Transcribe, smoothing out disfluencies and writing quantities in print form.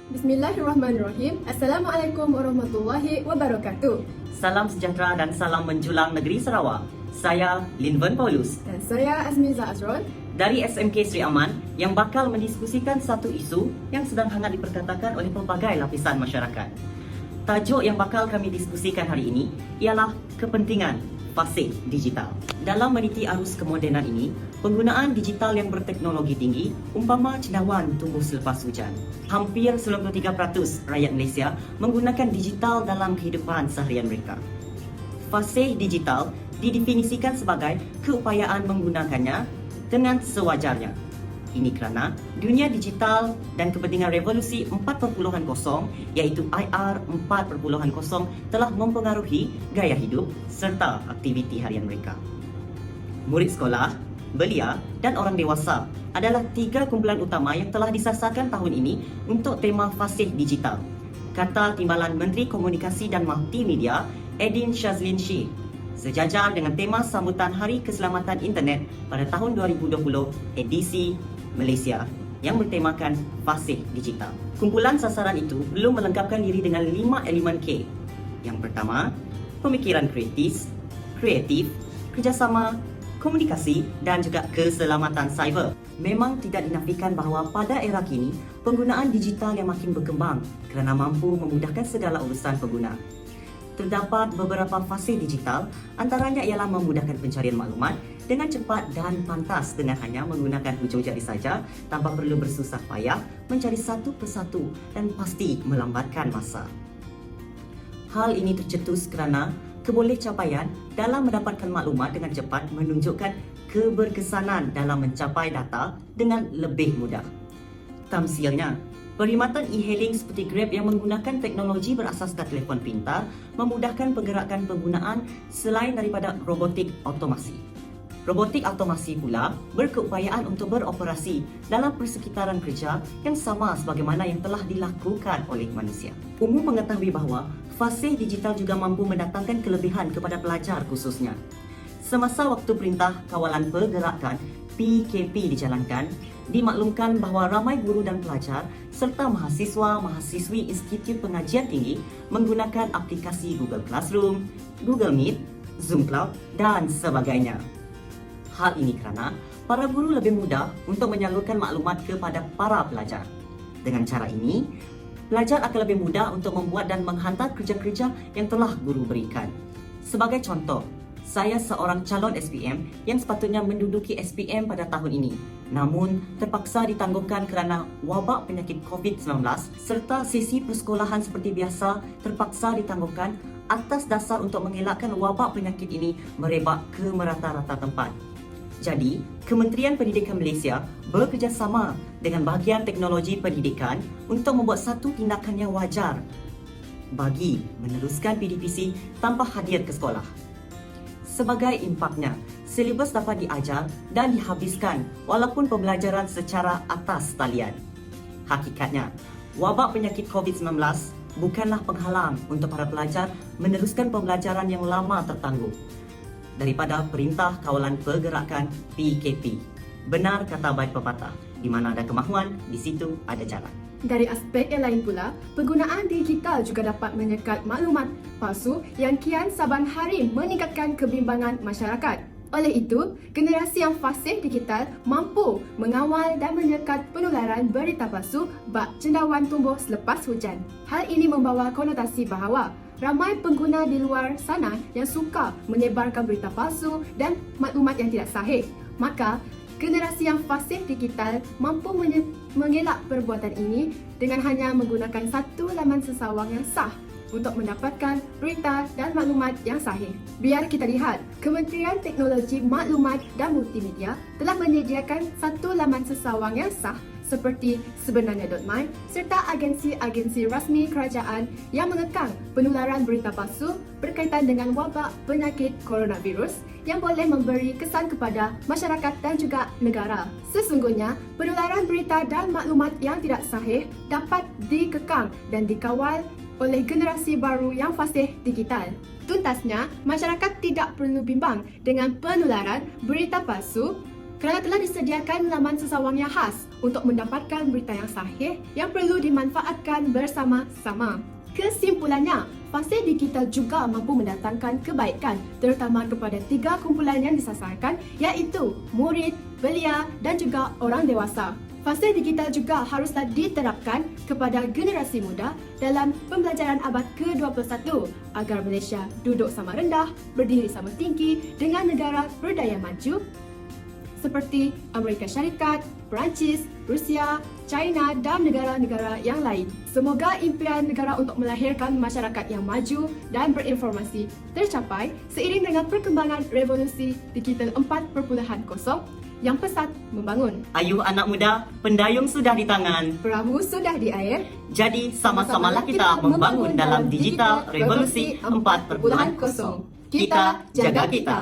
Bismillahirrahmanirrahim. Assalamualaikum warahmatullahi wabarakatuh. Salam sejahtera dan salam menjulang negeri Sarawak. Saya Linven Paulus Dan saya Azmiza Azron. dari SMK Sri Aman yang bakal mendiskusikan satu isu yang sedang hangat diperkatakan oleh pelbagai lapisan masyarakat. Tajuk yang bakal kami diskusikan hari ini ialah kepentingan fasih digital. Dalam meniti arus kemodenan ini, penggunaan digital yang berteknologi tinggi umpama cendawan tumbuh selepas hujan. Hampir 93% rakyat Malaysia menggunakan digital dalam kehidupan seharian mereka. Fasih digital didefinisikan sebagai keupayaan menggunakannya dengan sewajarnya. Ini kerana dunia digital dan kepentingan revolusi 4.0 iaitu IR 4.0 telah mempengaruhi gaya hidup serta aktiviti harian mereka. Murid sekolah, belia dan orang dewasa adalah tiga kumpulan utama yang telah disasarkan tahun ini untuk tema fasih digital, kata Timbalan Menteri Komunikasi dan Multimedia Edin Shazlin Sheikh, sejajar dengan tema sambutan Hari Keselamatan Internet pada tahun 2020 edisi Malaysia yang bertemakan fasih digital. Kumpulan sasaran itu belum melengkapkan diri dengan 5 elemen K. Yang pertama, pemikiran kreatif, kerjasama, komunikasi dan juga keselamatan cyber. Memang tidak dinafikan bahawa pada era kini, penggunaan digital yang makin berkembang kerana mampu memudahkan segala urusan pengguna. Terdapat beberapa fasih digital, antaranya ialah memudahkan pencarian maklumat dengan cepat dan pantas dengan hanya menggunakan hujung jari saja tanpa perlu bersusah payah mencari satu persatu dan pasti melambatkan masa. Hal ini tercetus kerana kebolehcapaian dalam mendapatkan maklumat dengan cepat menunjukkan keberkesanan dalam mencapai data dengan lebih mudah. Tamsilnya, perkhidmatan e-hailing seperti Grab yang menggunakan teknologi berasaskan telefon pintar memudahkan pergerakan penggunaan selain daripada robotik otomasi. Robotik otomasi pula berkeupayaan untuk beroperasi dalam persekitaran kerja yang sama sebagaimana yang telah dilakukan oleh manusia. Umum mengetahui bahawa fasih digital juga mampu mendatangkan kelebihan kepada pelajar khususnya. Semasa waktu Perintah Kawalan Pergerakan PKP dijalankan, dimaklumkan bahawa ramai guru dan pelajar serta mahasiswa-mahasiswi Institut Pengajian Tinggi menggunakan aplikasi Google Classroom, Google Meet, Zoom Cloud dan sebagainya. Hal ini kerana para guru lebih mudah untuk menyalurkan maklumat kepada para pelajar. Dengan cara ini, pelajar akan lebih mudah untuk membuat dan menghantar kerja-kerja yang telah guru berikan. Sebagai contoh, saya seorang calon SPM yang sepatutnya menduduki SPM pada tahun ini. Namun, terpaksa ditangguhkan kerana wabak penyakit COVID-19 serta sesi persekolahan seperti biasa terpaksa ditangguhkan atas dasar untuk mengelakkan wabak penyakit ini merebak ke merata-rata tempat. Jadi, Kementerian Pendidikan Malaysia bekerjasama dengan bahagian teknologi pendidikan untuk membuat satu tindakan yang wajar bagi meneruskan PDPC tanpa hadir ke sekolah. Sebagai impaknya, silibus dapat diajar dan dihabiskan walaupun pembelajaran secara atas talian. Hakikatnya, wabak penyakit COVID-19 bukanlah penghalang untuk para pelajar meneruskan pembelajaran yang lama tertangguh daripada Perintah Kawalan Pergerakan PKP. Benar kata baik pepatah, di mana ada kemahuan, di situ ada jalan. Dari aspek yang lain pula, penggunaan digital juga dapat menyekat maklumat palsu yang kian saban hari meningkatkan kebimbangan masyarakat. Oleh itu, generasi yang fasih digital mampu mengawal dan menyekat penularan berita palsu bak cendawan tumbuh selepas hujan. Hal ini membawa konotasi bahawa ramai pengguna di luar sana yang suka menyebarkan berita palsu dan maklumat yang tidak sahih. Maka, generasi yang fasih digital mampu mengelak perbuatan ini dengan hanya menggunakan satu laman sesawang yang sah untuk mendapatkan berita dan maklumat yang sahih. Biar kita lihat, Kementerian Teknologi Maklumat dan Multimedia telah menyediakan satu laman sesawang yang sah seperti sebenarnya.my serta agensi-agensi rasmi kerajaan yang mengekang penularan berita palsu berkaitan dengan wabak penyakit coronavirus yang boleh memberi kesan kepada masyarakat dan juga negara. Sesungguhnya, penularan berita dan maklumat yang tidak sahih dapat dikekang dan dikawal oleh generasi baru yang fasih digital. Tuntasnya, masyarakat tidak perlu bimbang dengan penularan berita palsu kerana telah disediakan laman sesawang yang khas untuk mendapatkan berita yang sahih yang perlu dimanfaatkan bersama-sama. Kesimpulannya, fasa digital juga mampu mendatangkan kebaikan terutama kepada 3 kumpulan yang disasarkan iaitu murid, belia dan juga orang dewasa. Fasa digital juga haruslah diterapkan kepada generasi muda dalam pembelajaran abad ke-21 agar Malaysia duduk sama rendah, berdiri sama tinggi dengan negara berdaya maju seperti Amerika Syarikat, Perancis, Rusia, China dan negara-negara yang lain. Semoga impian negara untuk melahirkan masyarakat yang maju dan berinformasi tercapai seiring dengan perkembangan revolusi digital 4.0 yang pesat membangun. Ayuh anak muda, pendayung sudah di tangan. Perahu sudah di air. Jadi sama-samalah kita membangun dalam digital revolusi 4.0. Kita jaga kita.